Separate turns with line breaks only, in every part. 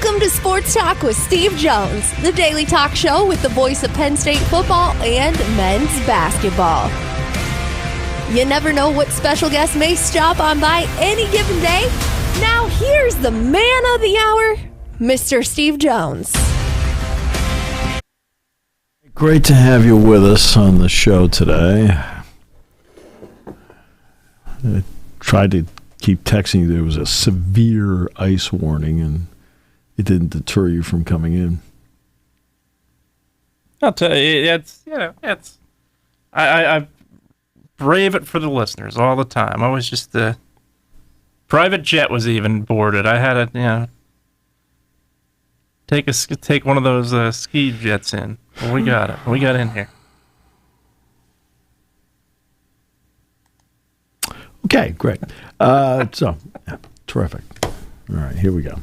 Welcome to Sports Talk with Steve Jones, the daily talk show with the voice of Penn State football and men's basketball. You never know what special guest may stop on by any given day. Now here's the man of the hour, Mr. Steve Jones.
Great to have you with us on the show today. I tried to keep texting you there was a severe ice warning, and it didn't deter you from coming in.
I'll tell you, I brave it for the listeners all the time. I was just private jet was even boarded. I had to, take one of those ski jets in. Well, we got it. We got in here.
Okay, great. Terrific. All right, here we go.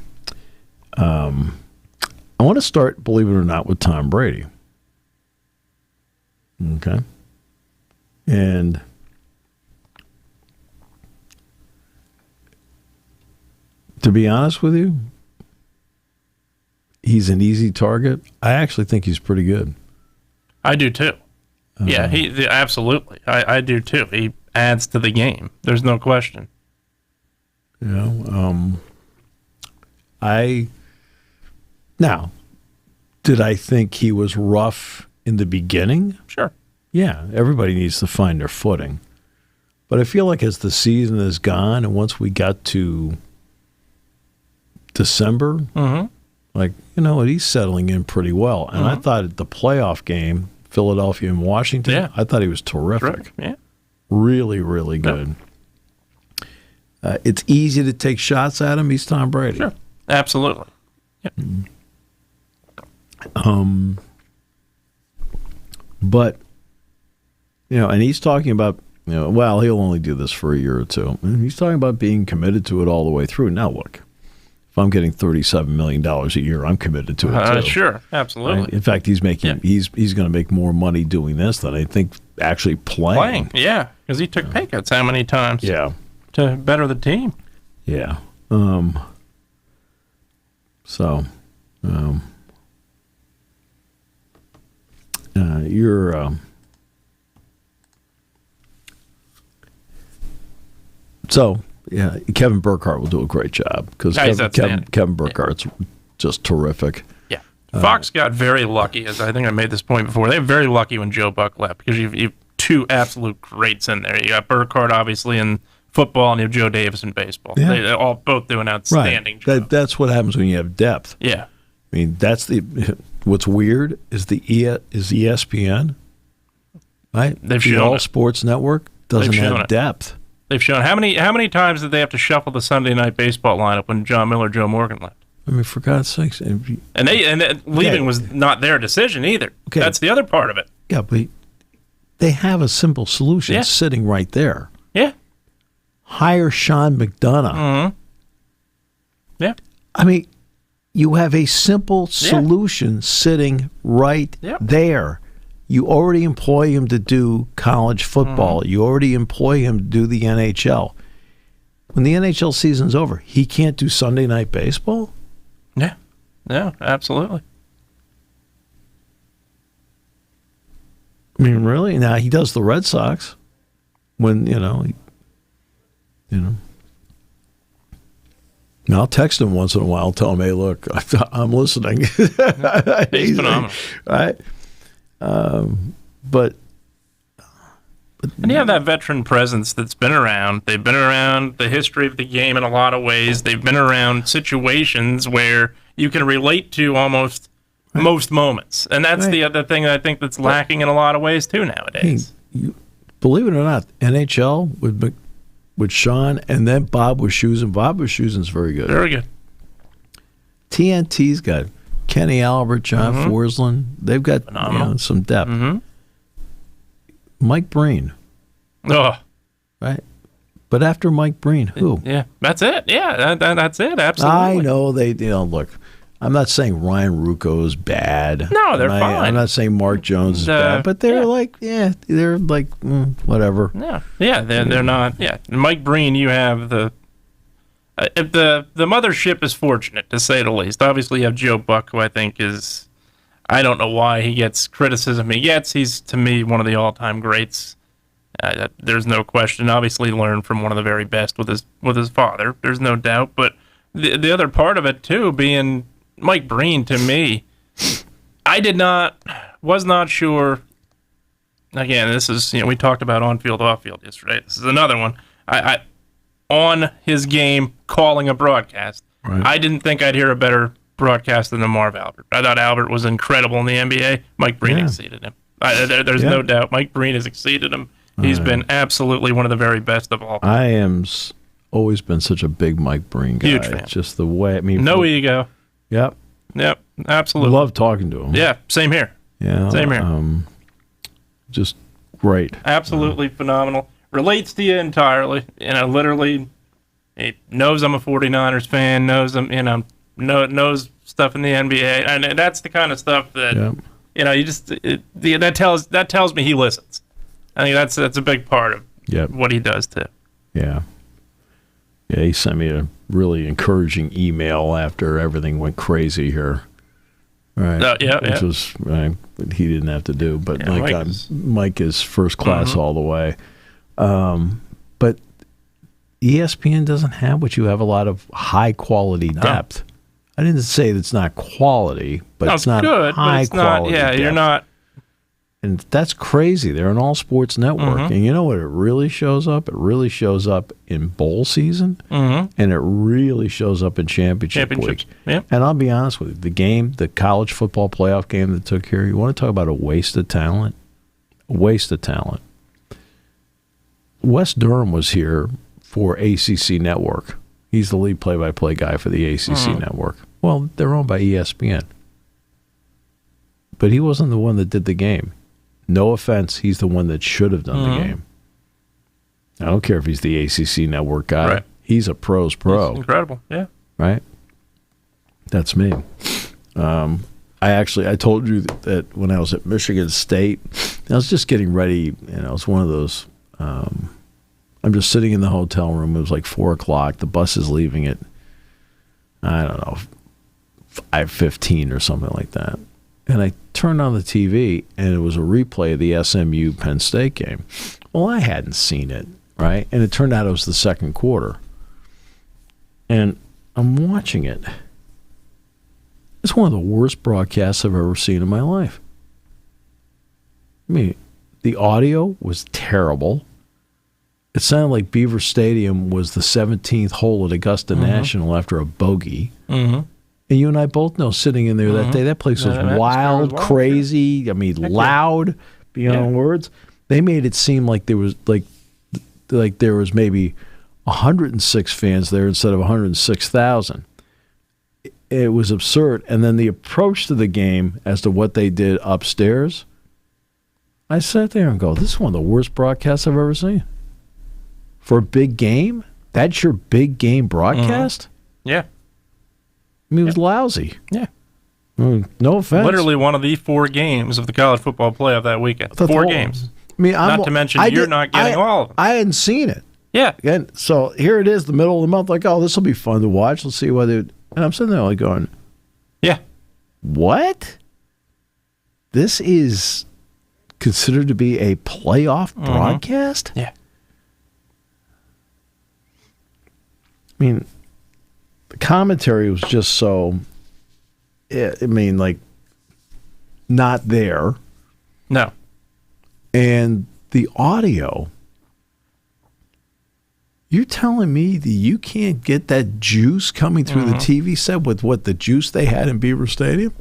I want to start, believe it or not, with Tom Brady. Okay. And to be honest with you, he's an easy target. I actually think he's pretty good.
I do too. Yeah, absolutely. I do too. He adds to the game. There's no question.
Now, did I think he was rough in the beginning?
Sure.
Yeah, everybody needs to find their footing. But I feel like as the season is gone, and once we got to December, he's settling in pretty well. And I thought at the playoff game, Philadelphia and Washington, I thought he was terrific.
Yeah.
Really, really good. Yep. It's easy to take shots at him. He's Tom Brady.
Sure. Absolutely. Yep.
But, and he's talking about, he'll only do this for a year or two. And he's talking about being committed to it all the way through. Now, look, if I'm getting $37 million a year, I'm committed to it too.
Sure, absolutely.
Right? In fact, he's making he's going to make more money doing this than I think actually playing.
Yeah, because he took pay cuts how many times?
Yeah.
To better the team.
Yeah. Kevin Burkhardt will do a great job because Kevin Burkhardt's just terrific.
Yeah. Fox got very lucky, as I think I made this point before. They were very lucky when Joe Buck left because you've two absolute greats in there. You got Burkhardt, obviously, in football, and you have Joe Davis in baseball. Yeah. They all both do an outstanding job.
That's what happens when you have depth.
Yeah.
I mean, what's weird is ESPN, right? The All Sports Network doesn't have depth.
They've shown how many times did they have to shuffle the Sunday night baseball lineup when John Miller, Joe Morgan left?
I mean, for God's sakes,
and leaving was not their decision either. Okay. That's the other part of it.
Yeah, but they have a simple solution sitting right there.
Yeah.
Hire Sean McDonough.
Mm-hmm. Yeah.
I mean, you have a simple solution sitting right there. You already employ him to do college football. You already employ him to do the NHL. When the NHL season's over, he can't do Sunday night baseball?
Yeah, absolutely.
I mean, really? Now, he does the Red Sox when, Now, I'll text him once in a while, tell him, hey, look, I'm listening.
He's phenomenal.
Right? But
and you have that veteran presence that's been around. They've been around the history of the game in a lot of ways. They've been around situations where you can relate to almost most moments. And that's the other thing that I think that's lacking in a lot of ways too nowadays.
Believe it or not, NHL with Sean and then Bob Wischusen. Bob Wischusen's very good.
Very good.
TNT's got Kenny Albert, John Forsland. They've got some depth.
Mm-hmm.
Mike Breen.
Oh.
Right? But after Mike Breen, who?
Yeah, that's it. Yeah, that's it. Absolutely.
I know look, I'm not saying Ryan Ruocco is bad.
No, they're fine.
I'm not saying Mark Jones is bad, but they're whatever.
Yeah, they're not. Yeah, Mike Breen, you have the the mothership is fortunate, to say the least. Obviously, you have Joe Buck, who I think is, I don't know why he gets criticism he gets. He's, to me, one of the all-time greats. There's no question. Obviously, learned from one of the very best with his father. There's no doubt. But the other part of it, too, being Mike Breen, to me, was not sure. Again, this is, we talked about on-field, off-field yesterday. This is another one. I on his game calling a broadcast. Right. I didn't think I'd hear a better broadcast than the Marv Albert. I thought Albert was incredible in the NBA. Mike Breen exceeded him. There's no doubt. Mike Breen has exceeded him. He's been absolutely one of the very best of all time.
I am always been such a big Mike Breen guy.
Huge fan.
Just the way,
no ego.
Yep,
absolutely.
Love talking to him.
Yeah, same here.
Yeah,
same here.
Just great.
Absolutely phenomenal. Relates to you entirely. Literally, he knows I'm a 49ers fan. Knows I'm, knows stuff in the NBA, and that's the kind of stuff that that tells me he listens. I think that's a big part of what he does too.
Yeah. Yeah, he sent me a really encouraging email after everything went crazy here. Right. Which was he didn't have to do, but Mike is first class all the way. But ESPN doesn't have what you have, a lot of high quality depth. I didn't say it's not quality, but it's not good, high quality. Depth.
You're not.
And that's crazy. They're an all sports network. And you know what? It really shows up? It really shows up in bowl season, and it really shows up in championship week.
Yeah.
And I'll be honest with you, the college football playoff game that took here, you want to talk about a waste of talent? A waste of talent. Wes Durham was here for ACC Network. He's the lead play-by-play guy for the ACC Network. Well, they're owned by ESPN. But he wasn't the one that did the game. No offense, he's the one that should have done the game. I don't care if he's the ACC Network guy. Right. He's a pro's pro.
He's incredible, yeah.
Right? That's me. I told you that when I was at Michigan State, I was just getting ready, it's one of those, I'm just sitting in the hotel room. It was like 4 o'clock. The bus is leaving at, I don't know, 5:15 or something like that. And I turned on the TV, and it was a replay of the SMU Penn State game. Well, I hadn't seen it, right? And it turned out it was the second quarter. And I'm watching it. It's one of the worst broadcasts I've ever seen in my life. I mean, the audio was terrible. It sounded like Beaver Stadium was the 17th hole at Augusta National after a bogey. And you and I both know, sitting in there that day, that place was wild, crazy. I mean, loud, beyond words. They made it seem like there was there was maybe 106 fans there instead of 106,000. It was absurd. And then the approach to the game as to what they did upstairs, I sat there and go, "This is one of the worst broadcasts I've ever seen for a big game. That's your big game broadcast."
Yeah.
I mean, it was lousy.
Yeah.
No offense.
Literally one of the 4 games of the college football playoff that weekend. 4 games.
I mean,
not to mention you're not getting all of them.
I hadn't seen it.
Yeah.
And so here it is, the middle of the month, like, oh, this will be fun to watch. Let's see what and I'm sitting there like going,
yeah.
What? This is considered to be a playoff broadcast?
Yeah.
I mean, the commentary was just so, not there.
No.
And the audio, you're telling me that you can't get that juice coming through the TV set with what the juice they had in Beaver Stadium?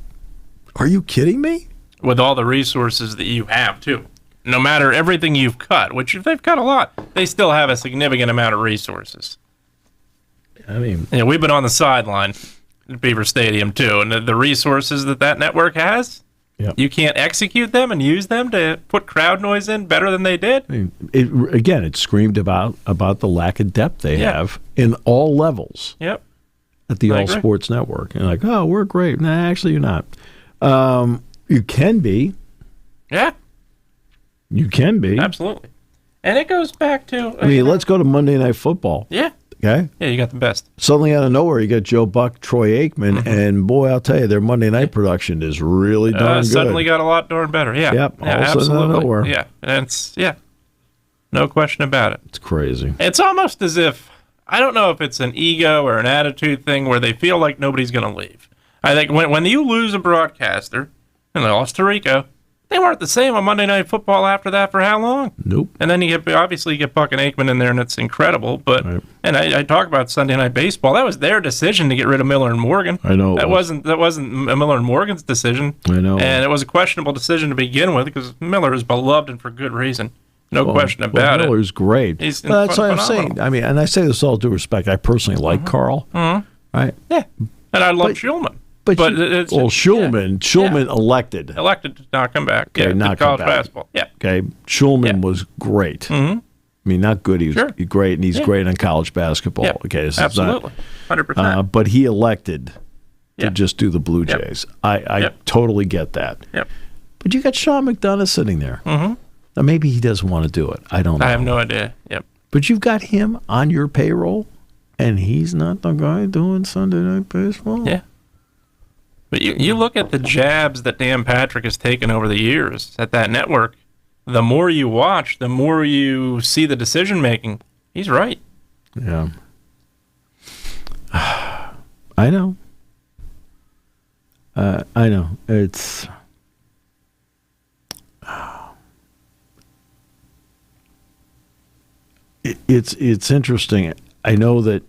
Are you kidding me?
With all the resources that you have, too. No matter everything you've cut, which they've cut a lot, they still have a significant amount of resources.
I mean,
we've been on the sideline at Beaver Stadium too, and the resources that network has, you can't execute them and use them to put crowd noise in better than they did.
I mean, it screamed about the lack of depth they have in all levels.
Yep.
At the All Sports Network, and like, oh, we're great. Nah, actually, you're not. You can be.
Yeah.
You can be.
Absolutely. And it goes back to.
I mean, let's go to Monday Night Football.
Yeah.
Okay?
Yeah, you got the best.
Suddenly out of nowhere, you got Joe Buck, Troy Aikman, and boy, I'll tell you, their Monday night production is really darn good.
Suddenly got a lot darn better. Yeah.
Yep.
Yeah,
All of a sudden out of nowhere.
Yeah. And no question about it.
It's crazy.
It's almost as if, I don't know if it's an ego or an attitude thing where they feel like nobody's going to leave. I think when you lose a broadcaster, and they lost to Rico, they weren't the same on Monday Night Football after that for how long?
Nope.
And then you get Buck and Aikman in there, and it's incredible. But
right.
And I talk about Sunday Night Baseball. That was their decision to get rid of Miller and Morgan.
I know
that wasn't Miller and Morgan's decision.
I know,
and it was a questionable decision to begin with because Miller is beloved and for good reason. No question about it.
Miller's great.
He's
that's what I'm saying. I mean, and I say this all due respect. I personally like Carl. Right?
Yeah. And I love Schulman.
But Schulman elected.
Elected to not come back.
Okay, not
college
come back.
basketball. Yeah.
Okay, Schulman was great. I mean, not good. He was great, and he's great on college basketball.
Yep.
Okay, this
absolutely, 100%.
But he elected to just do the Blue Jays. I totally get that.
Yep.
But you got Sean McDonough sitting there. Now, maybe he doesn't want to do it. I don't know.
I have no idea. Yep.
But you've got him on your payroll, and he's not the guy doing Sunday Night Baseball?
Yeah. But you look at the jabs that Dan Patrick has taken over the years at that network. The more you watch, the more you see the decision making. He's right.
Yeah. I know. I know. It's interesting. I know that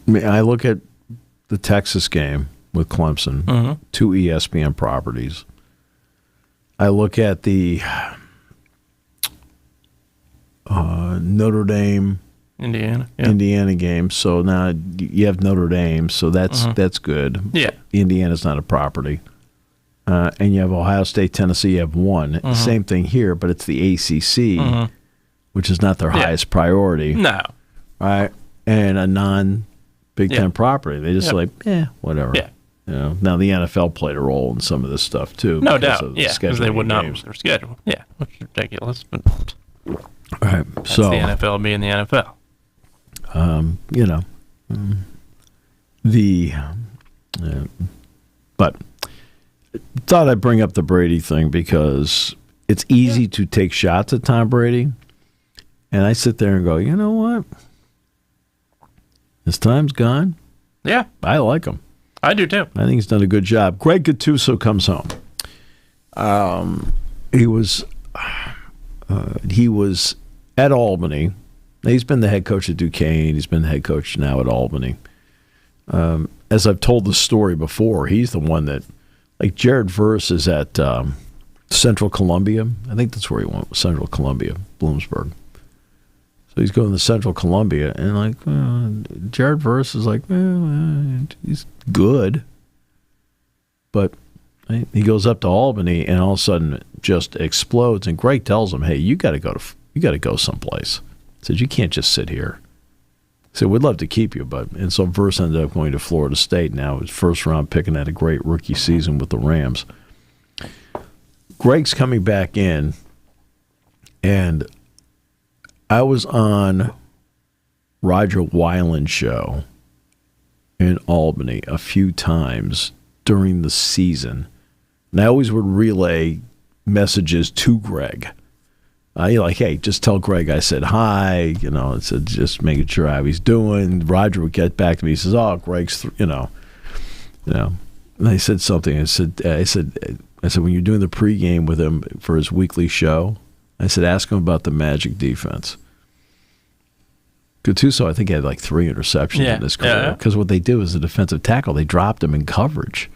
I look at the Texas game with Clemson, 2 ESPN properties. I look at the Notre Dame, Indiana game. So now you have Notre Dame, so that's good.
Yeah,
Indiana's not a property, and you have Ohio State, Tennessee. You have one. Same thing here, but it's the ACC, which is not their highest priority.
No,
right, and a non-Big Ten property. They just whatever.
Yeah.
You know, now the NFL played a role in some of this stuff too.
No doubt. Yeah, because they would not miss their schedule. Yeah, which is ridiculous. But
all right, so
the NFL being the NFL.
But thought I'd bring up the Brady thing because it's easy to take shots at Tom Brady, and I sit there and go, you know what? His time's gone.
Yeah,
I like him.
I do too.
I think he's done a good job. Greg Gattuso comes home. He was at Albany. He's been the head coach at Duquesne. He's been the head coach now at Albany. As I've told the story before, he's the one that, like Jared Verse is at Central Columbia. I think that's where he went, Central Columbia, Bloomsburg. So he's going to Central Columbia, and Jared Verse is like, he's good, but he goes up to Albany, and all of a sudden it just explodes. And Greg tells him, "Hey, you got to go someplace." He said, "You can't just sit here." He said, "We'd love to keep you, but..." And so Verse ended up going to Florida State. Now his first round pick and had a great rookie season with the Rams. Greg's coming back in, and I was on Roger Weiland's show in Albany a few times during the season, and I always would relay messages to Greg. Hey, just tell Greg I said hi, I said just making sure how he's doing. Roger would get back to me. He says, "Oh, Greg's, And I said something. I said, when you're doing the pregame with him for his weekly show, I said, ask him about the Magic defense. Gattuso, I think, had like 3 interceptions in his career. Because what they do as a defensive tackle, they dropped him in coverage.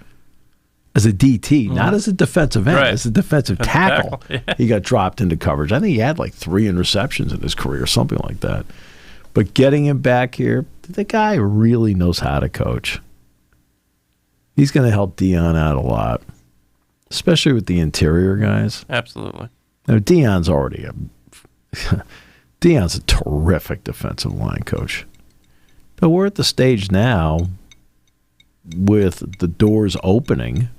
As a DT, not as a defensive end, as a defensive tackle. He got dropped into coverage. I think he had like 3 interceptions in his career, something like that. But getting him back here, the guy really knows how to coach. He's going to help Dion out a lot, especially with the interior guys.
Absolutely.
Now, Dion's a terrific defensive line coach. But we're at the stage now with the doors opening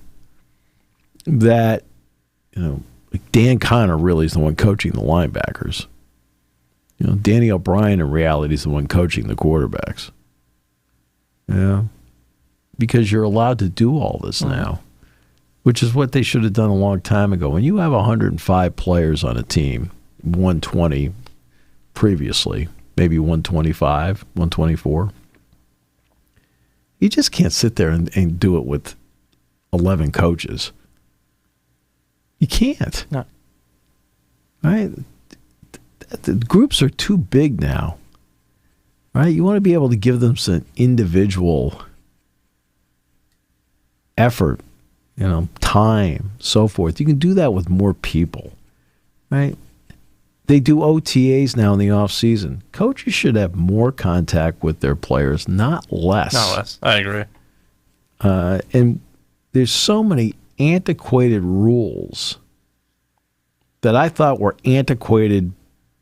that, like Dan Connor really is the one coaching the linebackers. Danny O'Brien in reality is the one coaching the quarterbacks. Yeah. Because you're allowed to do all this now, which is what they should have done a long time ago. When you have 105 players on a team, 120 previously, maybe 125, 124, you just can't sit there and do it with 11 coaches. You can't.
No.
Right? The groups are too big now. Right? You want to be able to give them some individual effort, time, so forth. You can do that with more people. Right? They do OTAs now in the off season. Coaches should have more contact with their players, not less.
Not less. I agree.
And there's so many antiquated rules that I thought were antiquated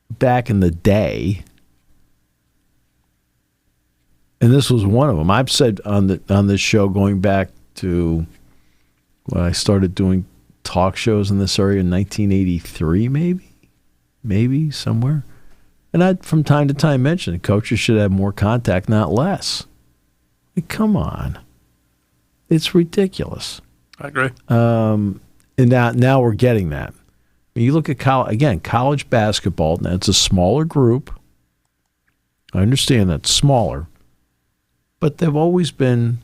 back in the day. And this was one of them. I've said on this show, going back to when I started doing talk shows in this area in 1983, maybe somewhere. And I'd from time to time mention coaches should have more contact, not less. Come on. It's ridiculous.
I agree.
And now we're getting that. When you look at college basketball, now it's a smaller group. I understand that's smaller. But they've always been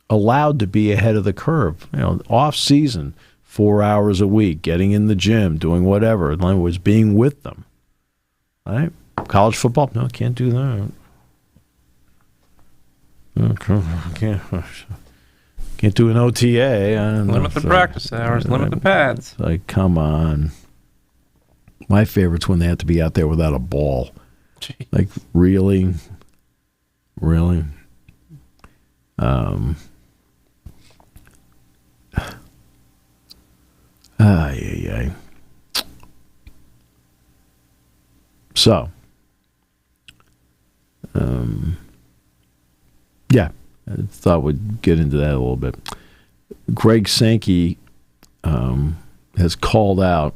allowed to be ahead of the curve. Off season, 4 hours a week, getting in the gym, doing whatever. In other words, being with them. Right? College football, no, can't do that. Can't do an OTA.
Limit the practice hours, limit the pads.
Like, come on. My favorite's when they have to be out there without a ball.
Jeez.
Like, really? Really? So, yeah, I thought we'd get into that a little bit. Greg Sankey has called out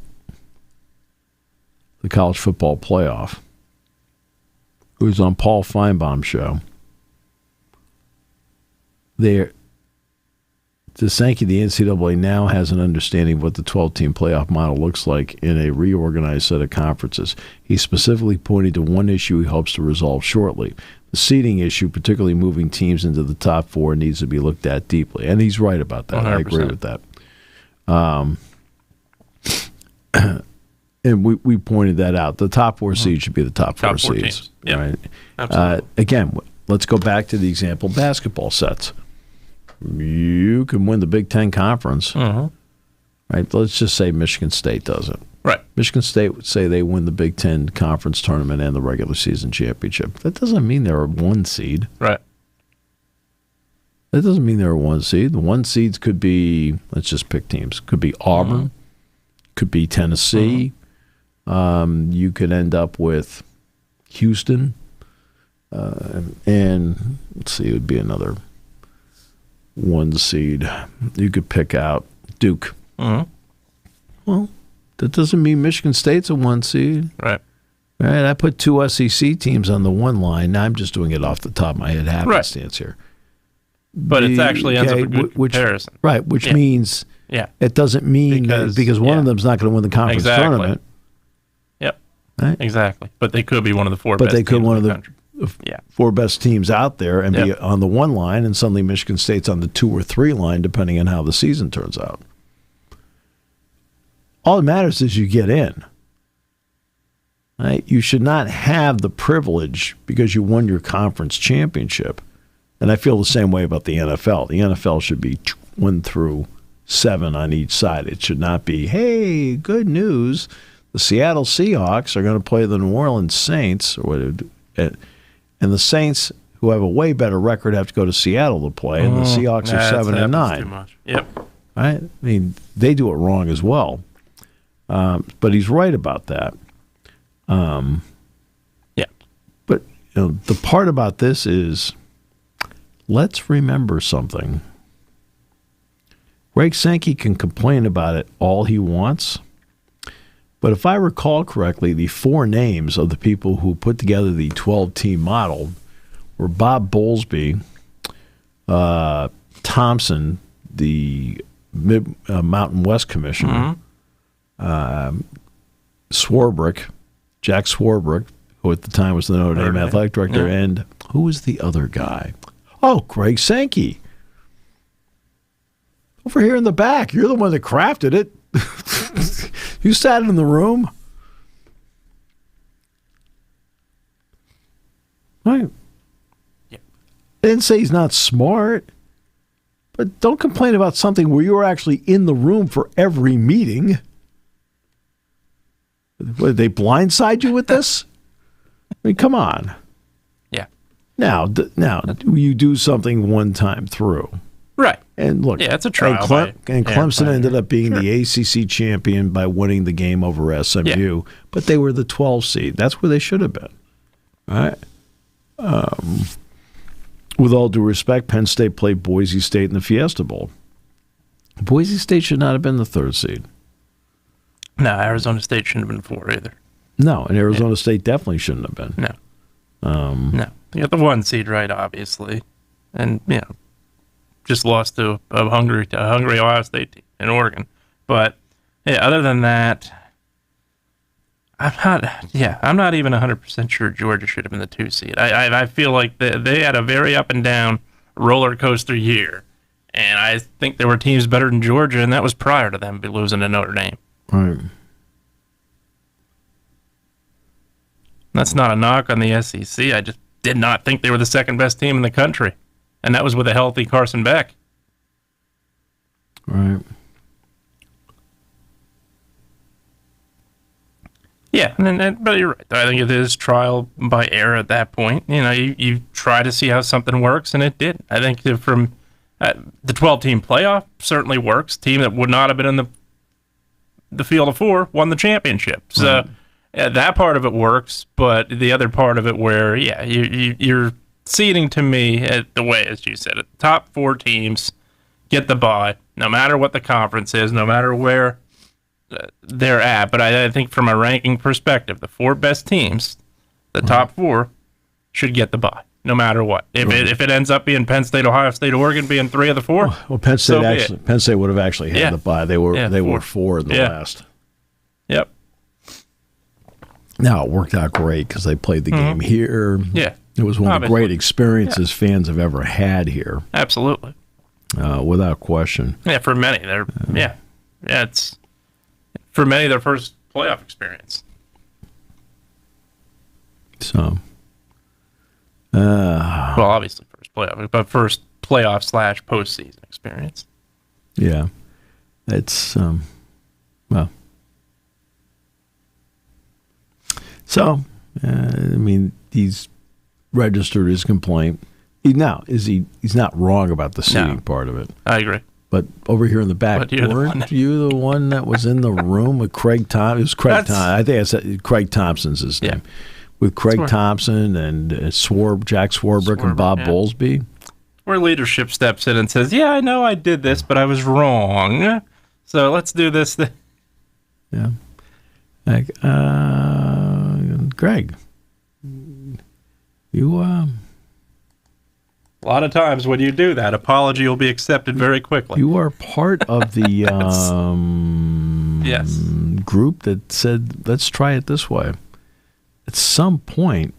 the college football playoff. It was on Paul Feinbaum's show. To Sankey, the NCAA now has an understanding of what the 12-team playoff model looks like in a reorganized set of conferences. He specifically pointed to one issue he hopes to resolve shortly. The seeding issue, particularly moving teams into the top four, needs to be looked at deeply. And he's right about that. 100%. I agree with that. And we pointed that out. The top four seeds should be the top four seeds.
Teams. Yep.
Right?
Absolutely.
Again, let's go back to the example basketball sets. You can win the Big Ten Conference, right? Let's just say Michigan State does it.
Right.
Michigan State would say they win the Big Ten Conference tournament and the regular season championship. That doesn't mean they're a one seed.
Right.
That doesn't mean they're a one seed. The one seeds could be, let's just pick teams, could be Auburn, could be Tennessee. You could end up with Houston. And let's see, it would be another one seed. You could pick out Duke. Well, that doesn't mean Michigan State's a one seed.
Right.
Right. I put two SEC teams on the one line. Now I'm just doing it off the top of my head, happenstance here.
But it actually ends up a good comparison.
Right, which means it doesn't mean because one of them's not going to win the conference tournament.
Yep.
Right?
Exactly. But they could be one of the four
best
teams.
But they could one of the
country.
Four best teams out there and be on the one line, and suddenly Michigan State's on the 2 or 3 line, depending on how the season turns out. All that matters is you get in. Right? You should not have the privilege because you won your conference championship. And I feel the same way about the NFL. The NFL should be 1 through 7 on each side. It should not be, hey, good news, the Seattle Seahawks are going to play the New Orleans Saints, and the Saints, who have a way better record, have to go to Seattle to play, and the Seahawks are 7-9.
Too much. Yep.
Right? I mean, they do it wrong as well. But he's right about that. But the part about this is, let's remember something. Greg Sankey can complain about it all he wants. But if I recall correctly, the 4 names of the people who put together the 12-team model were Bob Bowlesby, Thompson, the Mountain West Commissioner, Swarbrick, Jack Swarbrick, who at the time was the Notre Dame athletic director, and who was the other guy? Oh, Greg Sankey. Over here in the back. You're the one that crafted it. You sat in the room. Right.
Yeah.
I didn't say he's not smart, but don't complain about something where you were actually in the room for every meeting. What, did they blindside you with this? I mean, come on.
Yeah.
Now, you do something one time through.
Right.
And look,
it's a trial.
And Clemson ended up being the ACC champion by winning the game over SMU, but they were the 12 seed. That's where they should have been. All right. With all due respect, Penn State played Boise State in the Fiesta Bowl. Boise State should not have been the 3rd seed.
No, Arizona State shouldn't have been 4 either.
No, and Arizona State definitely shouldn't have been.
No. No. You got the 1 seed right, obviously. And, just lost to a hungry Ohio State team in Oregon. But other than that, I'm not even 100% sure Georgia should have been the 2 seed. I feel like they had a very up and down roller coaster year, and I think there were teams better than Georgia, and that was prior to them losing to Notre Dame.
Right.
That's not a knock on the SEC. I just did not think they were the 2nd best team in the country. And that was with a healthy Carson Beck.
Right.
Yeah, but you're right. I think it is trial by error at that point. You try to see how something works, and it did. I think from the 12-team playoff certainly works. Team that would not have been in the field of 4 won the championship. So that part of it works, but the other part of it where, you're seeding to me the way, as you said, the top 4 teams get the bye, no matter what the conference is, no matter where they're at. But I think from a ranking perspective, the 4 best teams, the top 4, should get the bye, no matter what. If it ends up being Penn State, Ohio State, Oregon being 3 of the 4,
well, Penn State would have actually had the bye. They were 4 in the last.
Yep.
Now it worked out great because they played the game here.
Yeah.
It was one of the great experiences fans have ever had here.
Absolutely.
Without question.
Yeah, for many. It's for many their first playoff experience.
So.
Well, obviously first playoff, but first playoff / postseason experience.
Yeah. It's, well. So, he's registered his complaint. He's not wrong about the seating part of it.
I agree.
But over here in the back, weren't you the one that was in the room with Craig Thompson? It was Craig Thompson. I think I said Craig Thompson's his name. With Craig Thompson and Jack Swarbrick and Bob Bowlesby.
Where leadership steps in and says, I know I did this, but I was wrong. So let's do this.
Yeah. Like, Greg, you,
A lot of times when you do that, apology will be accepted very quickly.
You are part of the group that said, let's try it this way. At some point,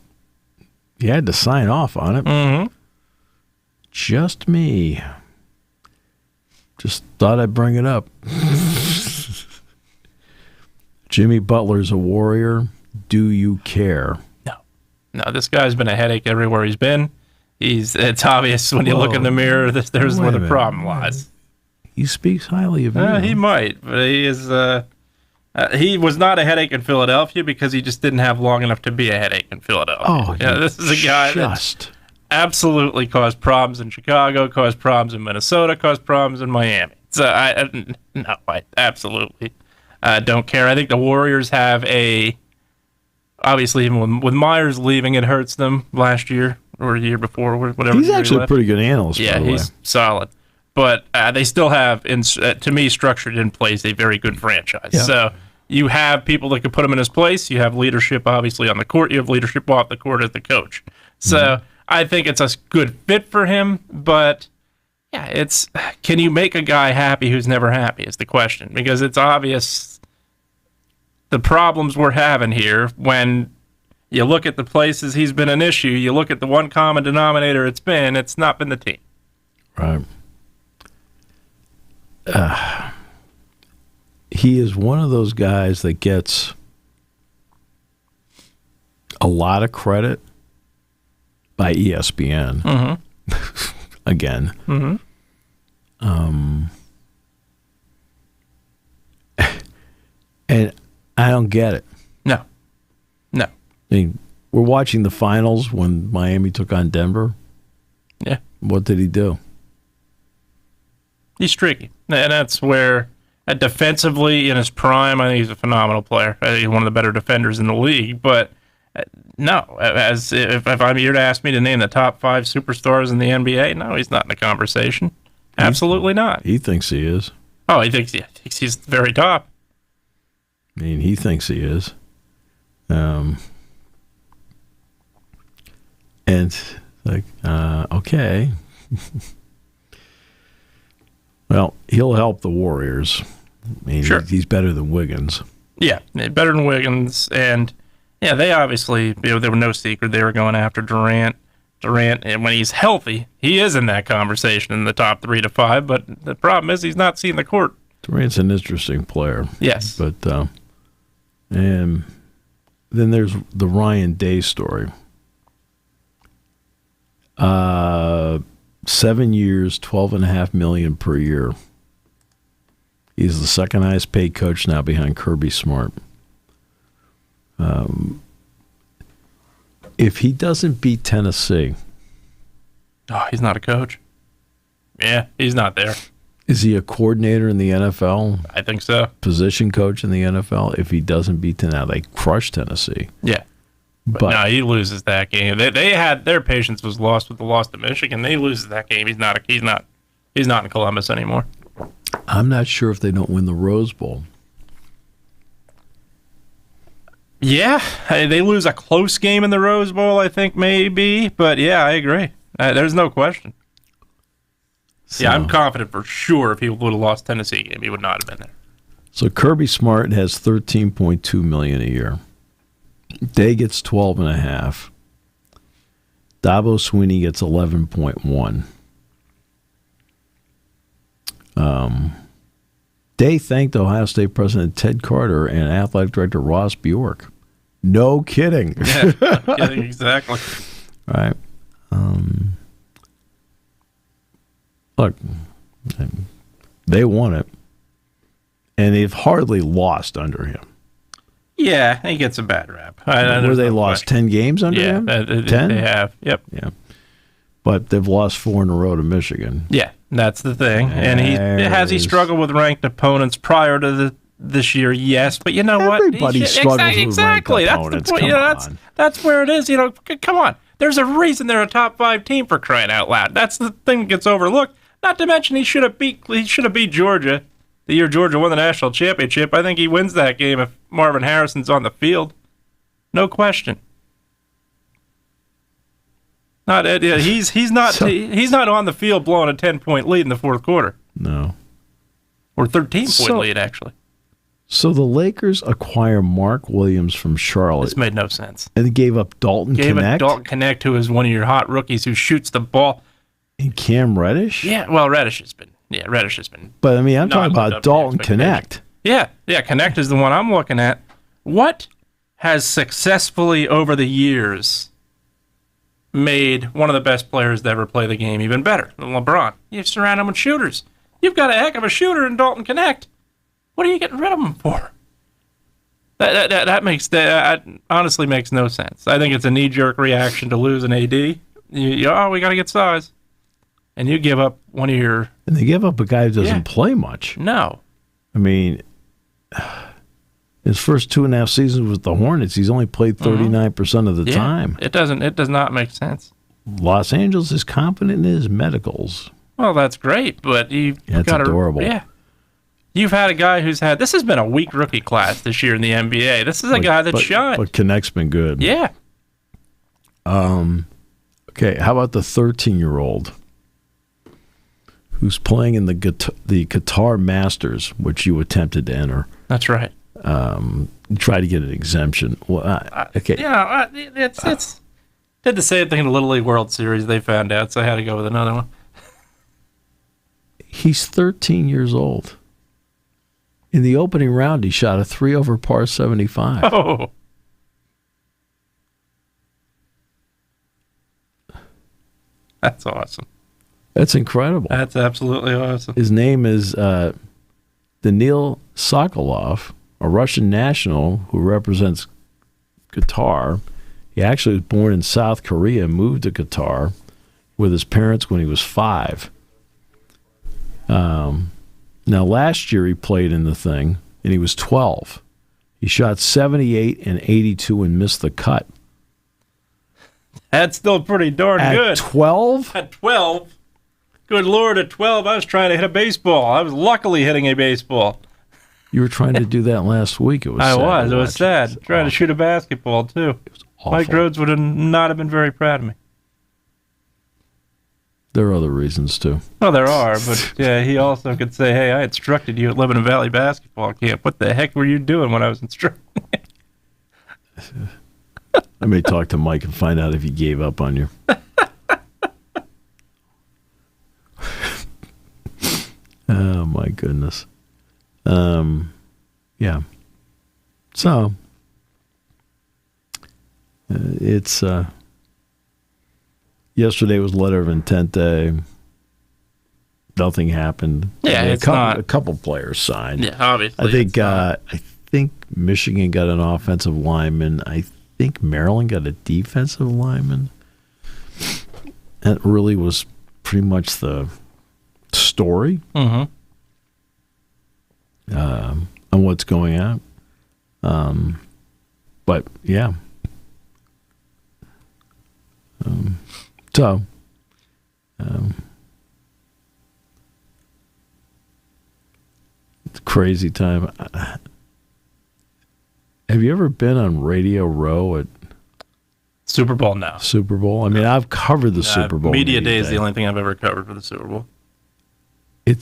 you had to sign off on it.
Mm-hmm.
Just me. Just thought I'd bring it up. Jimmy Butler's a warrior. Do you care?
No, this guy's been a headache everywhere he's been. It's obvious when you look in the mirror, there's where the problem lies.
He speaks highly of you.
He might, but he is. He was not a headache in Philadelphia because he just didn't have long enough to be a headache in Philadelphia. This is a guy that absolutely caused problems in Chicago, caused problems in Minnesota, caused problems in Miami. So I absolutely don't care. I think the Warriors have obviously even with Myers leaving, it hurts them last year or the year before, whatever.
He's actually a pretty good analyst.
Yeah, he's solid. But they still have, to me, structured in place a very good franchise. Yeah. So you have people that could put him in his place. You have leadership, obviously, on the court. You have leadership off the court as the coach. So I think it's a good fit for him. But, yeah, can you make a guy happy who's never happy is the question. Because it's obvious the problems we're having here when you look at the places he's been an issue, you look at the one common denominator it's not been the team.
Right. He is one of those guys that gets a lot of credit by ESPN. Again. And I don't get it.
No.
I mean, we're watching the finals when Miami took on Denver.
Yeah.
What did he do?
He's streaky. And that's where, defensively, in his prime, I think he's a phenomenal player. I think he's one of the better defenders in the league. But, no, if I'm here to ask me to name the top 5 superstars in the NBA, no, he's not in the conversation. Absolutely not.
He thinks he is.
Oh, he thinks he's very top.
I mean, he thinks he is. And okay. Well, he'll help the Warriors. I mean,
sure.
He's better than Wiggins.
Yeah, better than Wiggins. And, yeah, they obviously, there were no secret they were going after Durant. And when he's healthy, he is in that conversation in the top 3 to 5. But the problem is he's not seeing the court.
Durant's an interesting player.
Yes.
But, and then there's the Ryan Day story. 7 years, $12.5 million per year. He's the second highest paid coach now behind Kirby Smart. If he doesn't beat Tennessee,
he's not a coach. Yeah, he's not there.
Is he a coordinator in the NFL?
I think so.
Position coach in the NFL? If he doesn't beat Tennessee, now they crush Tennessee.
Yeah. But no, he loses that game. They had their patience was lost with the loss to Michigan. They loses that game. He's not in Columbus anymore.
I'm not sure if they don't win the Rose Bowl.
Yeah, they lose a close game in the Rose Bowl, I think maybe. But yeah, I agree. There's no question. So, yeah, I'm confident for sure if he would have lost Tennessee game, he would not have been there.
So Kirby Smart has $13.2 million a year. Day gets 12.5. Dabo Swinney gets 11.1. Day thanked Ohio State President Ted Carter and athletic director Ross Bjork. No kidding.
Yeah, no kidding, exactly.
Right. Look, they won it, and they've hardly lost under him.
Yeah, he gets a bad rap.
Where they lost 10 games under him? 10?
They have, yep.
Yeah. But they've lost 4 in a row to Michigan.
Yeah, that's the thing. And he struggled with ranked opponents prior to this year? Yes, but you know what?
Everybody struggles with ranked opponents.
That's the point. That's where it is. Come on. There's a reason they're a top 5 team, for crying out loud. That's the thing that gets overlooked. Not to mention he should have beat Georgia the year Georgia won the national championship. I think he wins that game if Marvin Harrison's on the field. No question. He's not on the field blowing a 10-point lead in the fourth quarter.
No.
Or 13-point lead, actually.
So the Lakers acquire Mark Williams from Charlotte.
This made no sense.
And they gave up Dalton Knecht?
Dalton Knecht, who is one of your hot rookies who shoots the ball.
And Cam Reddish?
Yeah, well, Reddish has been.
But, I mean, I'm talking about Dalton Knecht.
Yeah, Knecht is the one I'm looking at. What has successfully, over the years, made one of the best players to ever play the game even better than LeBron? You surround him with shooters. You've got a heck of a shooter in Dalton Knecht. What are you getting rid of him for? That honestly makes no sense. I think it's a knee-jerk reaction to lose an AD. We got to get size. And you give up one of your...
And they give up a guy who doesn't play much.
No.
I mean, his first 2.5 seasons with the Hornets, he's only played 39% of the time.
It does not make sense.
Los Angeles is confident in his medicals.
Well, that's great, but
that's adorable.
Yeah. You've had a guy who's had... This has been a weak rookie class this year in the NBA. This is a guy that shined.
But Connect's been good.
Yeah.
Okay, how about the 13-year-old who's playing in the Qatar Masters, which you attempted to enter?
That's right.
Try to get an exemption. Well, okay.
Yeah, it's did the same thing in the Little League World Series. They found out, so I had to go with another one.
He's 13 years old. In the opening round, he shot a 3 over par 75.
Oh. That's awesome.
That's incredible.
That's absolutely awesome.
His name is Danil Sokolov, a Russian national who represents Qatar. He actually was born in South Korea and moved to Qatar with his parents when he was 5. Now, last year he played in the thing, and he was 12. He shot 78 and 82 and missed the cut.
That's still pretty darn good.
At 12?
At 12? Good Lord, at 12, I was trying to hit a baseball. I was luckily hitting a baseball.
You were trying to do that last week. It was sad.
It was sad. Trying to shoot a basketball, too.
It was awful.
Mike Rhodes would not have been very proud of me.
There are other reasons, too.
Well, there are, but yeah, he also could say, hey, I instructed you at Lebanon Valley basketball camp. What the heck were you doing when I was instructing?
I may talk to Mike and find out if he gave up on you. Oh, my goodness. Yeah. So, it's, yesterday was letter of intent day. Nothing happened.
Yeah,
a couple players signed.
Yeah, obviously.
I think Michigan got an offensive lineman. I think Maryland got a defensive lineman. That really was pretty much the story on what's going on. But yeah. It's a crazy time. Have you ever been on Radio Row at
Super Bowl now?
Super Bowl? I mean, I've covered the Super Bowl.
Media Day is the only thing I've ever covered for the Super Bowl.
I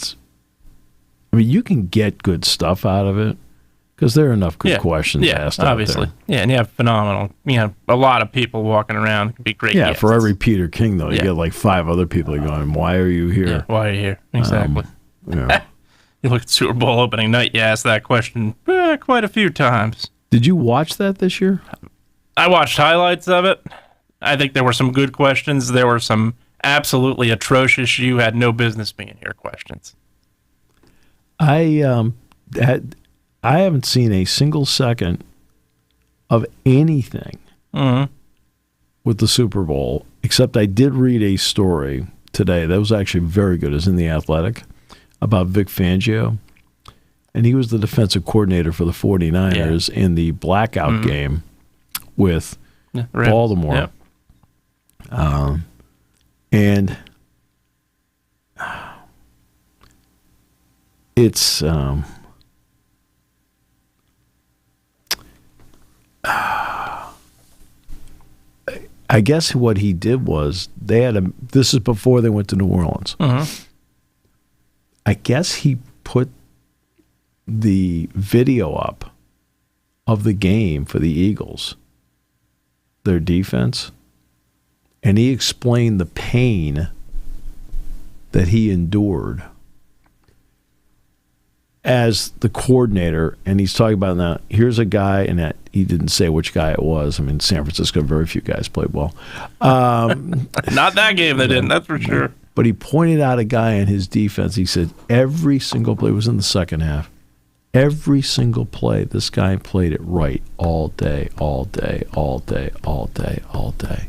mean, you can get good stuff out of it because there are enough good questions asked
obviously.
out there.
Yeah, and you have a lot of people walking around. It can be great guests.
For every Peter King, though, you get like 5 other people going, why are you here?
Yeah, why are you here? Exactly. You look at Super Bowl opening night, you ask that question quite a few times.
Did you watch that this year?
I watched highlights of it. I think there were some good questions. There were some absolutely atrocious, you had no business being here questions.
I haven't seen a single second of anything with the Super Bowl, except I did read a story today that was actually very good. It was in the Athletic about Vic Fangio, and he was the defensive coordinator for the 49ers in the blackout game with Baltimore. Yeah. And it's I guess what he did was this is before they went to New Orleans. I guess he put the video up of the game for the Eagles, their defense, and he explained the pain that he endured as the coordinator. And he's talking about now, here's a guy, and he didn't say which guy it was. I mean, San Francisco, very few guys played well.
Not that game they didn't, that's for sure.
But he pointed out a guy in his defense. He said every single play was in the second half. Every single play, this guy played it right all day, all day, all day, all day, all day.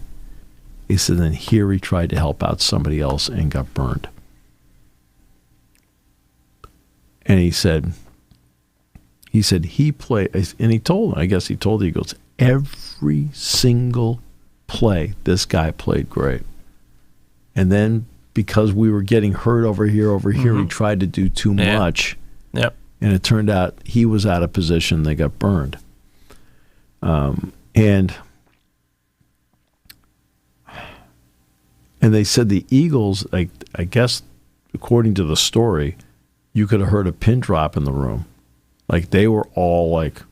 He said, then here he tried to help out somebody else and got burned. And he said he played, and he told the Eagles, every single play, this guy played great. And then because we were getting hurt over here, he tried to do too much.
Yep.
And it turned out he was out of position. They got burned. And they said the Eagles, I guess, according to the story, you could have heard a pin drop in the room. Like, they were all like,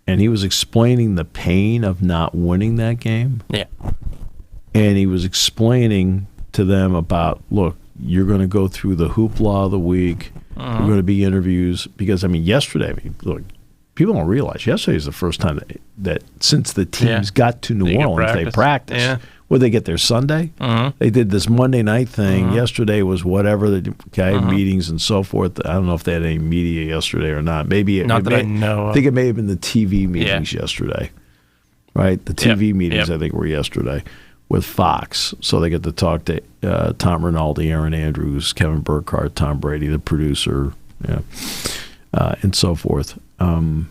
and he was explaining the pain of not winning that game.
Yeah.
And he was explaining to them about, look, you're going to go through the hoopla of the week. You're going to be interviews. Because, yesterday, look, people don't realize, yesterday is the first time that since the teams got to New Orleans, they practiced. Yeah. Would they get there Sunday? They did this Monday night thing. Yesterday was whatever, meetings and so forth. I don't know if they had any media yesterday or not. Maybe
I know.
I think it may have been the TV meetings yesterday, right? The TV meetings, I think, were yesterday with Fox. So they get to talk to Tom Rinaldi, Aaron Andrews, Kevin Burkhardt, Tom Brady, the producer, and so forth. And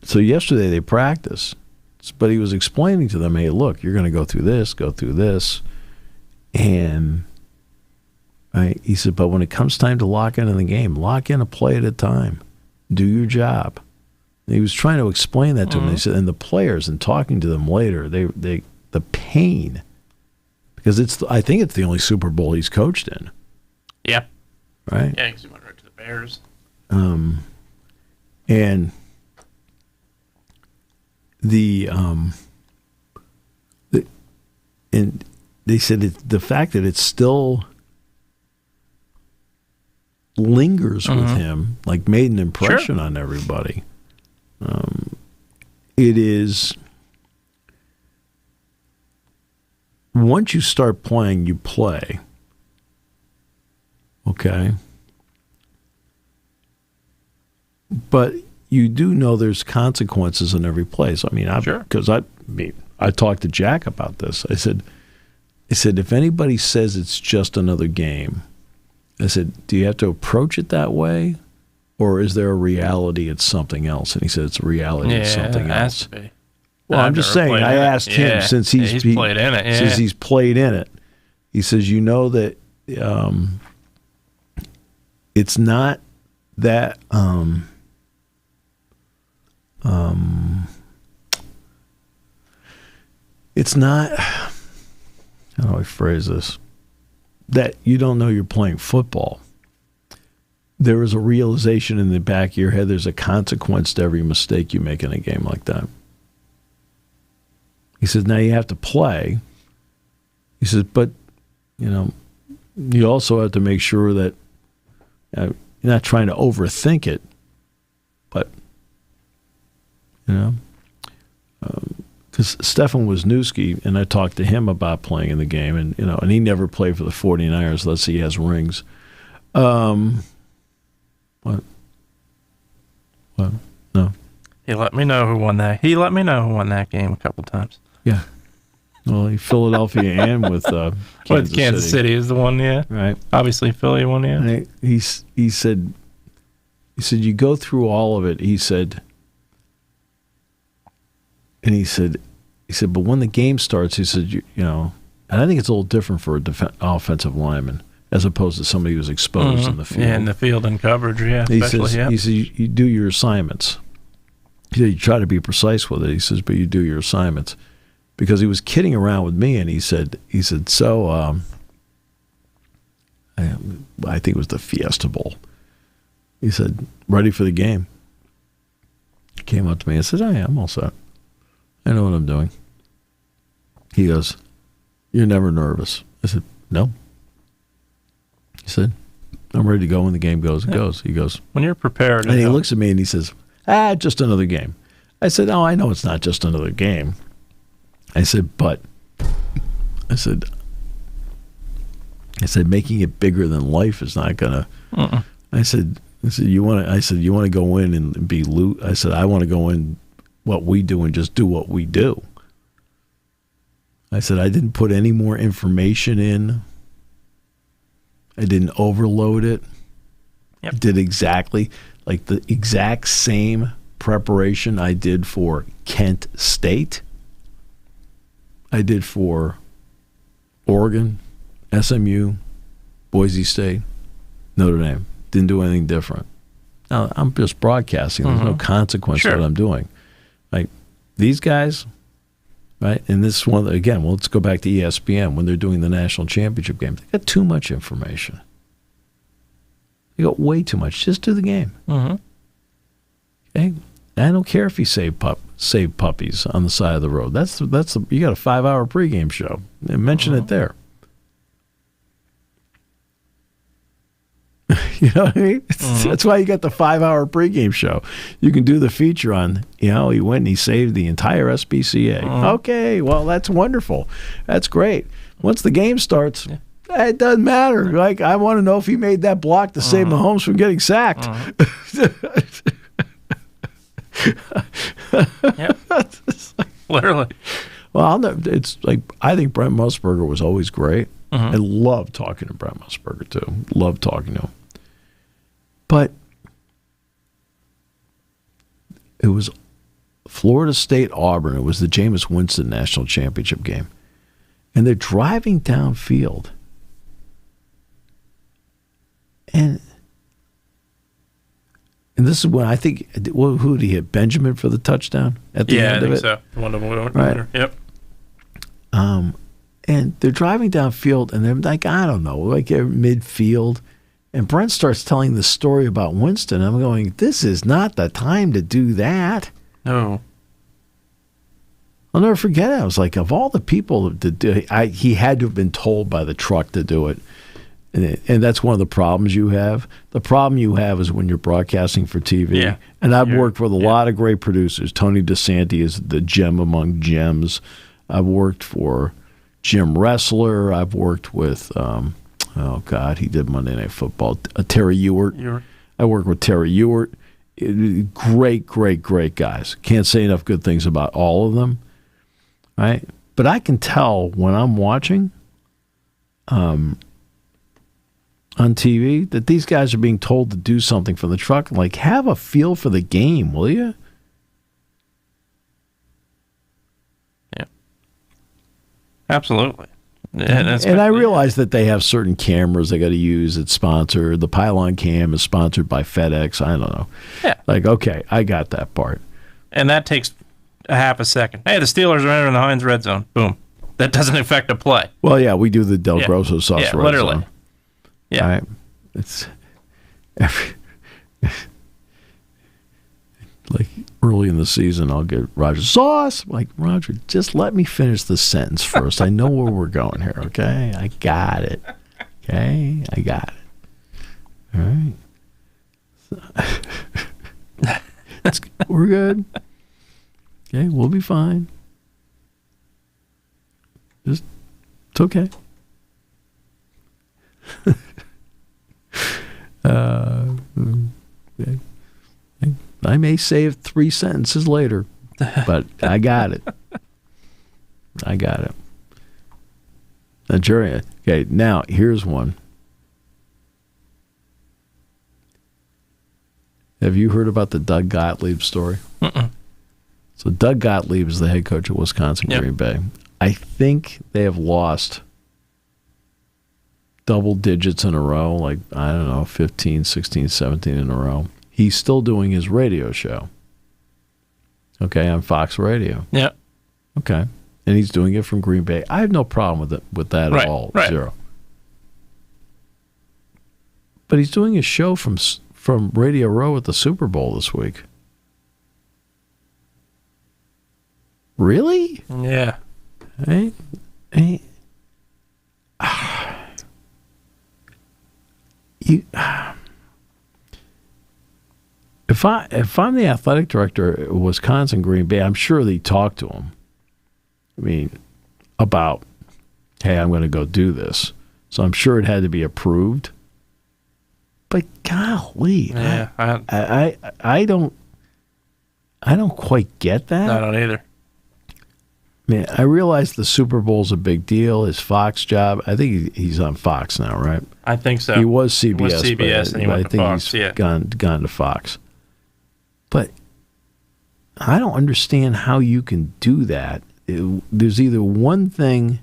so yesterday they practiced, but he was explaining to them, hey, look, you're going to go through this. And he said, but when it comes time to lock into the game, lock in a play at a time. Do your job. And he was trying to explain that to them. He said, and the players, and talking to them later, they the pain, because I think it's the only Super Bowl he's coached in.
Yeah.
Right?
Yeah, because he went right to the Bears.
And and they said the fact that it still lingers with him, like, made an impression on everybody. It is, once you start playing, you play. Okay. But you do know there's consequences in every place. Because I talked to Jack about this. I said, if anybody says it's just another game, I said, do you have to approach it that way, or is there a reality it's something else? And he said it's a reality it's something else.
To be.
Well, I'm just saying. I asked him since he's
played in it.
Since he's played in it, he says, you know that it's not that. It's not, how do I phrase this, that you don't know you're playing football. There is a realization in the back of your head, there's a consequence to every mistake you make in a game like that. He says, now you have to play. He says, but, you also have to make sure that you're not trying to overthink it, but, because Stefan Wisniewski, and I talked to him about playing in the game, and and he never played for the 49ers. Let's see, he has rings. What? No.
He let me know who won that. He let me know who won that game a couple times.
Yeah. Well, Philadelphia and with
Kansas City is the one, yeah.
Right.
Obviously, Philly won, yeah.
And he said you go through all of it. He said, but when the game starts, he said, and I think it's a little different for an offensive lineman as opposed to somebody who's exposed in the field.
Yeah, in the field and coverage, yeah.
He says, you do your assignments. He said, you try to be precise with it. He says, but you do your assignments. Because he was kidding around with me, and he said, so I think it was the Fiesta Bowl. He said, ready for the game. He came up to me and said, oh, yeah, I'm all set. I know what I'm doing. He goes, you're never nervous. I said, no. He said, I'm ready to go when the game goes. It goes. He goes,
when you're prepared.
And he looks at me and he says, just another game. I said, I know it's not just another game. I said, making it bigger than life is not gonna. I said, you want to go in and be loot. I said, I want to go in what we do and just do what we do. I said, I didn't put any more information in. I didn't overload it.
Yep.
I did exactly like the exact same preparation I did for Kent State. I did for Oregon, SMU, Boise State, Notre Dame. Didn't do anything different. Now, I'm just broadcasting. There's no consequence to what I'm doing. Like, these guys, right? And this one, again, well, let's go back to ESPN when they're doing the national championship game. They got too much information. They got way too much. Just do the game. Okay? I don't care if you save puppies on the side of the road. That's you got a 5-hour pregame show. Mention it there. You know what I mean? That's why you got the 5-hour pregame show. You can do the feature on, he went and he saved the entire SPCA. Okay, well, that's wonderful. That's great. Once the game starts, it doesn't matter. Like, I want to know if he made that block to save Mahomes from getting sacked.
Literally.
Well, it's like, I think Brent Musburger was always great. I love talking to Brent Musburger, too. Love talking to him. But it was Florida State Auburn. It was the Jameis Winston National Championship game. And they're driving downfield. And this is when I think, who did he hit? Benjamin for the touchdown at the end of it?
Yeah, I think so. One of them.
Right.
Yep.
And they're driving downfield, and they're like, I don't know, like they're midfield. And Brent starts telling the story about Winston. I'm going, this is not the time to do that.
No.
I'll never forget it. I was like, of all the people to do it, he had to have been told by the truck to do it. And that's one of the problems you have. The problem you have is when you're broadcasting for TV.
Yeah.
And I've worked with a lot of great producers. Tony DeSanti is the gem among gems. I've worked for Jim Wrestler. I've worked with, he did Monday Night Football. Terry Ewert. I worked with Terry Ewert. Great, great, great guys. Can't say enough good things about all of them, right? But I can tell when I'm watching on TV that these guys are being told to do something from the truck. Like, have a feel for the game, will you?
Yeah. Absolutely.
And I realize that they have certain cameras they got to use. It's sponsored. The Pylon Cam is sponsored by FedEx. I don't know.
Yeah.
Like, okay, I got that part.
And that takes a half a second. Hey, the Steelers are entering the Heinz red zone. Boom. That doesn't affect a play.
Well, yeah, we do the Del Grosso sauce red
literally.
zone.
Yeah.
Right? It's like early in the season, I'll get Roger sauce. I'm like, Roger, just let me finish the sentence first. I know where we're going here. Okay, I got it. Okay, I got it. All right, we're good. Okay, we'll be fine. It's okay. Okay. I may save 3 sentences later, but I got it. I got it. Now, Jerry, okay, now here's one. Have you heard about the Doug Gottlieb story? So Doug Gottlieb is the head coach of Wisconsin Green Bay. I think they have lost double digits in a row, like, I don't know, 15, 16, 17 in a row. He's still doing his radio show. Okay, on Fox Radio.
Yeah.
Okay. And he's doing it from Green Bay. I have no problem with that at all.
Right.
Zero. But he's doing a show from Radio Row at the Super Bowl this week. Really?
Yeah.
Hey. If I'm the athletic director at Wisconsin Green Bay, I'm sure they talked to him. I mean, about, hey, I'm going to go do this. So I'm sure it had to be approved. But golly,
Yeah.
I don't quite get that.
I don't either.
I mean, I realize the Super Bowl's a big deal. His Fox job, I think he's on Fox now, right?
I think so.
He was CBS,
He was CBS, and he went to Fox,
he's gone to Fox. But I don't understand how you can do that. There's either one thing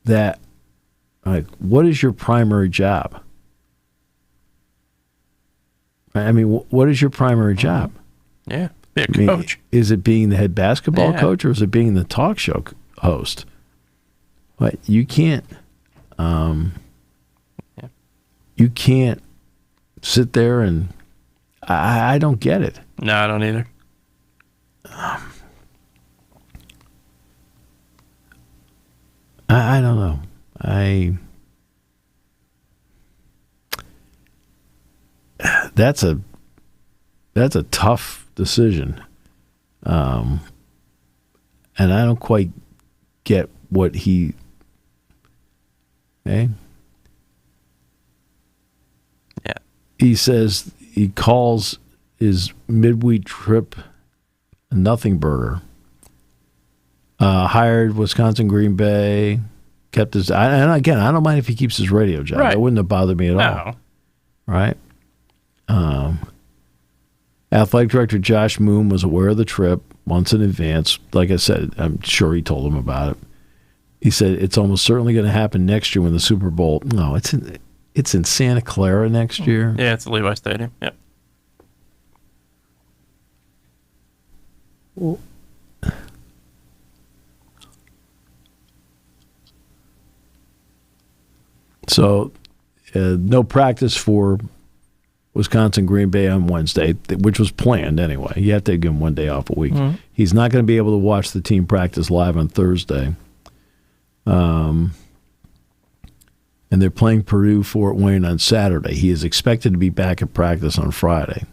that, like, what is your primary job? I mean, what is your primary job?
Yeah, be a coach.
Is it being the head basketball coach, or is it being the talk show host? But you can't, you can't sit there and I don't get it.
No, I don't either.
I don't know. That's a tough decision, and I don't quite get what he. Okay.
Yeah.
He says he calls his midweek trip a nothing burger. Hired Wisconsin Green Bay, kept his. And again, I don't mind if he keeps his radio job.
Right.
That wouldn't have bothered me at all. Right. Athletic director Josh Moon was aware of the trip months in advance. Like I said, I'm sure he told him about it. He said it's almost certainly going to happen next year when the Super Bowl. No, it's in Santa Clara next year.
Yeah, it's the Levi Stadium. Yep.
Well, so, no practice for Wisconsin Green Bay on Wednesday, which was planned anyway. You have to give him one day off a week. Mm-hmm. He's not going to be able to watch the team practice live on Thursday. And they're playing Purdue Fort Wayne on Saturday. He is expected to be back at practice on Friday.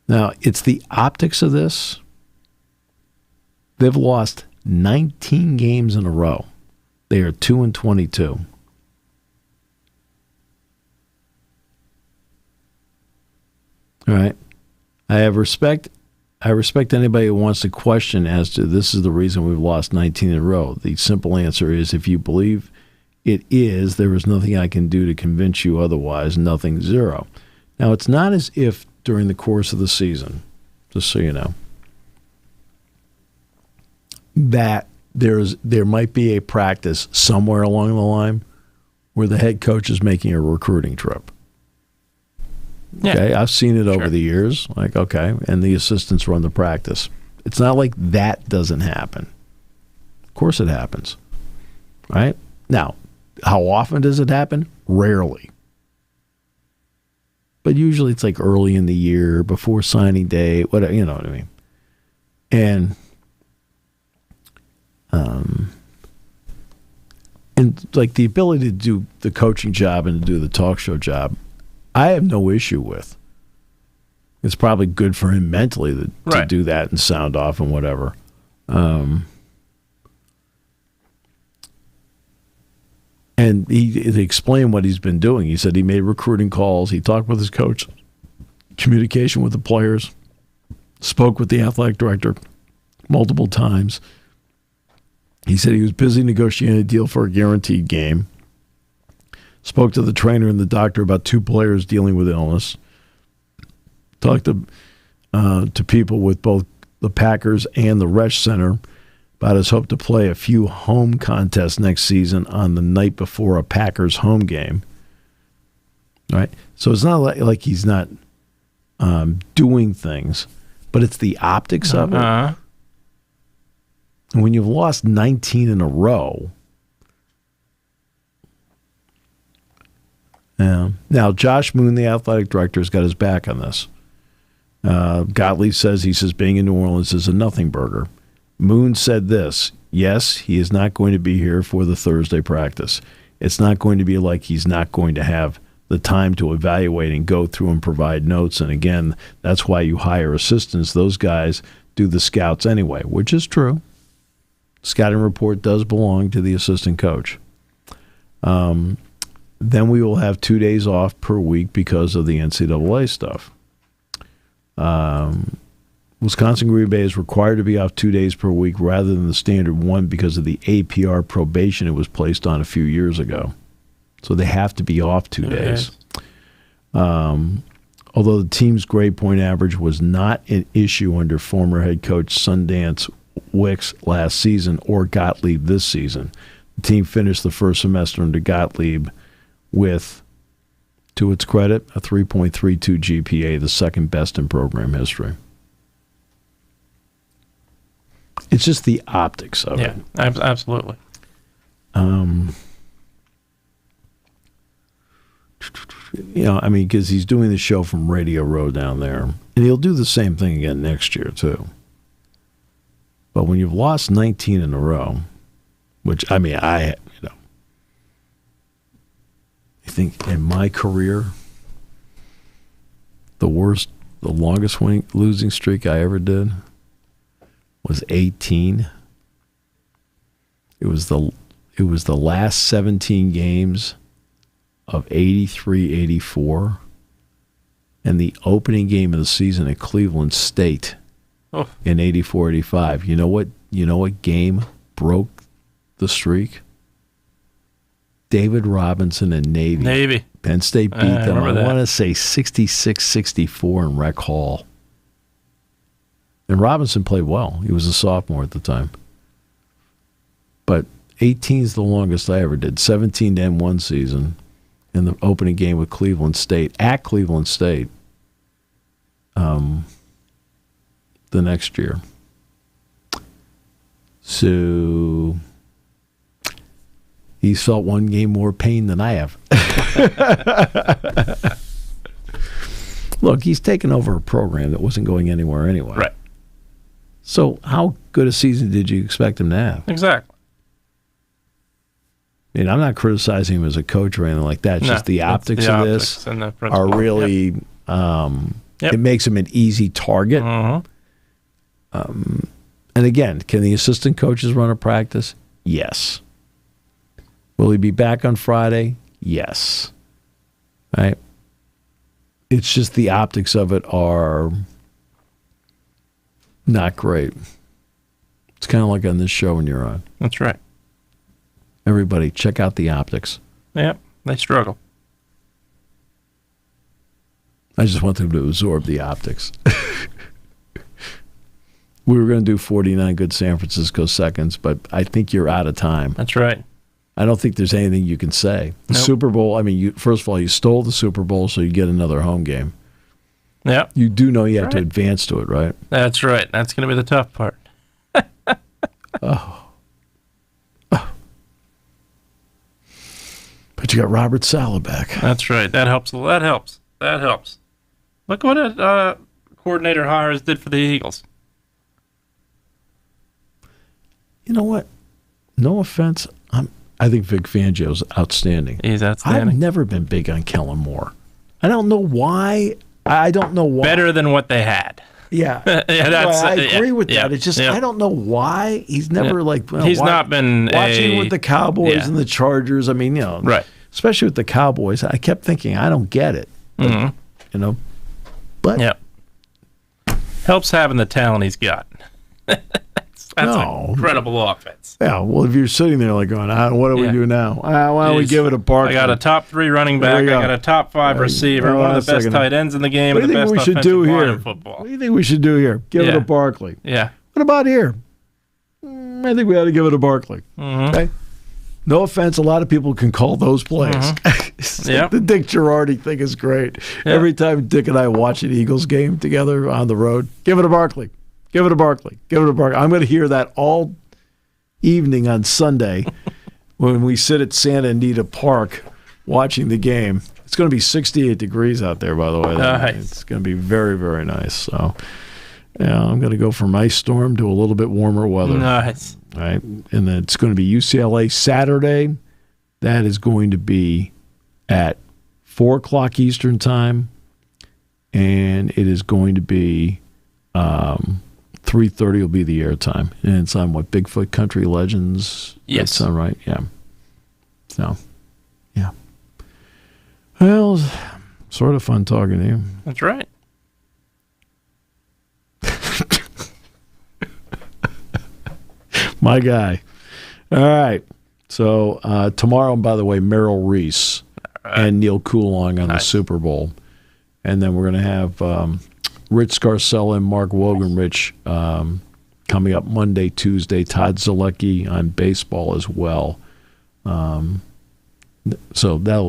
Now, it's the optics of this. They've lost 19 games in a row. They are 2-22. All right. I respect anybody who wants to question as to this is the reason we've lost 19 in a row. The simple answer is if you believe it is, there is nothing I can do to convince you otherwise, nothing, zero. Now, it's not as if during the course of the season, just so you know, that there might be a practice somewhere along the line where the head coach is making a recruiting trip.
Yeah.
Okay, I've seen it over the years. Like, okay, and the assistants run the practice. It's not like that doesn't happen. Of course it happens. Right? Now, how often does it happen? Rarely. But usually it's like early in the year, before signing day, whatever, you know what I mean. And like the ability to do the coaching job and to do the talk show job, I have no issue with. It's probably good for him mentally to do that and sound off and whatever. And he explained what he's been doing. He said he made recruiting calls. He talked with his coach, communication with the players, spoke with the athletic director multiple times. He said he was busy negotiating a deal for a guaranteed game. Spoke to the trainer and the doctor about two players dealing with illness. Talked to people with both the Packers and the Resch Center about his hope to play a few home contests next season on the night before a Packers home game. Right? So it's not like he's not doing things, but it's the optics of it. And when you've lost 19 in a row. Now, Josh Moon, the athletic director, has got his back on this. Gottlieb says being in New Orleans is a nothing burger. Moon said this, yes, he is not going to be here for the Thursday practice. It's not going to be like he's not going to have the time to evaluate and go through and provide notes. And again, that's why you hire assistants. Those guys do the scouts anyway, which is true. Scouting report does belong to the assistant coach. Then we will have 2 days off per week because of the NCAA stuff. Wisconsin Green Bay is required to be off 2 days per week rather than the standard one because of the APR probation it was placed on a few years ago. So they have to be off 2 days. Although the team's grade point average was not an issue under former head coach Sundance Wicks last season or Gottlieb this season, The team finished the first semester under Gottlieb with, to its credit, a 3.32 GPA, the second best in program history. It's just the optics of it.
Yeah, absolutely.
Because he's doing the show from Radio Row down there, and he'll do the same thing again next year too. But when you've lost 19 in a row, which I think in my career, the longest losing streak I ever did was 18. It was the last 17 games of 83-84 and the opening game of the season at Cleveland State in 84-85. You know what game broke the streak? David Robinson and Navy. Penn State beat them, I want to say 66-64 in Rec Hall. And Robinson played well. He was a sophomore at the time. But 18 is the longest I ever did. 17 to end one season in the opening game with Cleveland State, at Cleveland State, the next year. So he's felt one game more pain than I have. Look, he's taken over a program that wasn't going anywhere anyway.
Right.
So how good a season did you expect him to have?
Exactly.
I'm not criticizing him as a coach or anything like that. It's just the optics of this are really, it makes him an easy target.
Uh-huh.
And again, can the assistant coaches run a practice? Yes. Will he be back on Friday? Yes. Right? It's just the optics of it are not great. It's kind of like on this show when you're on.
That's right.
Everybody, check out the optics.
Yep, they struggle.
I just want them to absorb the optics. We were going to do 49 good San Francisco seconds, but I think you're out of time.
That's right.
I don't think there's anything you can say. The Super Bowl, first of all, you stole the Super Bowl so you get another home game.
Yeah.
You do know you have to advance to it, right?
That's right. That's going to be the tough part.
But you got Robert Saleh back.
That's right. That helps. That helps. Look what coordinator hires did for the Eagles.
You know what? No offense. I think Vic Fangio's outstanding.
He's outstanding.
I've never been big on Kellen Moore. I don't know why.
Better than what they had.
Yeah.
I
agree with that. It's just I don't know why he's never
he's not been
watching with the Cowboys and the Chargers.
Right.
Especially with the Cowboys, I kept thinking I don't get it. But, but
helps having the talent he's got. That's an incredible offense.
Yeah. Well, if you're sitting there like going, what do we do now? Why don't we give it a Barkley?
I got a top 3 running back. I got a top 5 receiver. One of the best tight ends in the game.
What do you think we should do here?
Football.
What do you think we should do here? Give it a Barkley.
Yeah.
What about here? I think we ought to give it a Barkley.
Mm-hmm.
Okay. No offense, a lot of people can call those plays.
Mm-hmm.
The Dick Girardi thing is great. Yeah. Every time Dick and I watch an Eagles game together on the road, give it a Barkley. Give it a Barkley. Give it a Barkley. I'm going to hear that all evening on Sunday when we sit at Santa Anita Park watching the game. It's going to be 68 degrees out there, by the way.
Nice.
It's going to be very, very nice. So, I'm going to go from ice storm to a little bit warmer weather.
Nice.
All right. And then it's going to be UCLA Saturday. That is going to be at 4 o'clock Eastern time. And it is going to be 3:30 will be the airtime. And it's on Bigfoot Country Legends?
Yes.
That's right. Yeah. So, yeah. Well, sort of fun talking to you.
That's right.
My guy. All right. So tomorrow, by the way, Merrill Reese and Neil Coulong on the Super Bowl. And then we're going to have Rich Scarcella and Mark Wogenrich coming up Monday, Tuesday. Todd Zalecki on baseball as well. So that'll,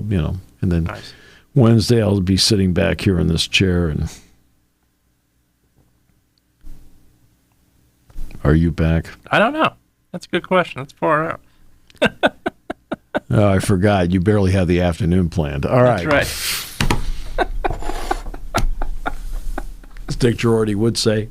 and then
Nice.
Wednesday I'll be sitting back here in this chair. And are you back?
I don't know. That's a good question. Let's pour it out.
Oh, I forgot. You barely have the afternoon planned. All right.
That's right.
As Dick Girardi would say,